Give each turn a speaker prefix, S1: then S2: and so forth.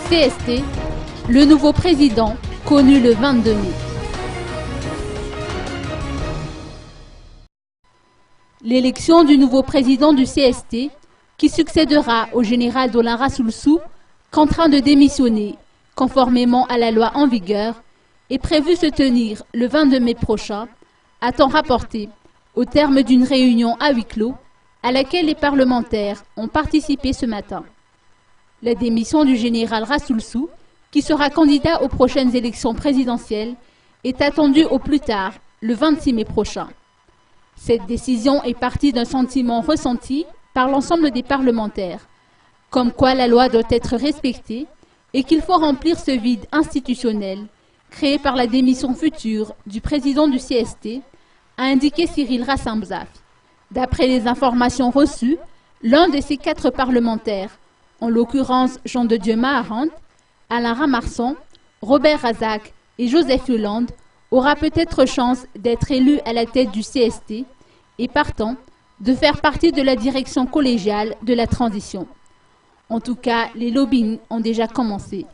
S1: CST, le nouveau président connu le 22 mai. L'élection du nouveau président du CST, qui succédera au général Dolin Rassoulsou, contraint de démissionner, conformément à la loi en vigueur, est prévue se tenir le 22 mai prochain, a-t-on rapporté, au terme d'une réunion à huis clos, à laquelle les parlementaires ont participé ce matin. La démission du général Rassoulsou, qui sera candidat aux prochaines élections présidentielles, est attendue au plus tard le 26 mai prochain. Cette décision est partie d'un sentiment ressenti par l'ensemble des parlementaires, comme quoi la loi doit être respectée et qu'il faut remplir ce vide institutionnel créé par la démission future du président du CST, a indiqué Cyril Rassembzaf. D'après les informations reçues, l'un de ces 4 parlementaires, en l'occurrence Jean de Dieu Maharant, Alain Ramarson, Robert Razak et Joseph Yolande, aura peut-être chance d'être élu à la tête du CST et partant de faire partie de la direction collégiale de la transition. En tout cas, les lobbying ont déjà commencé.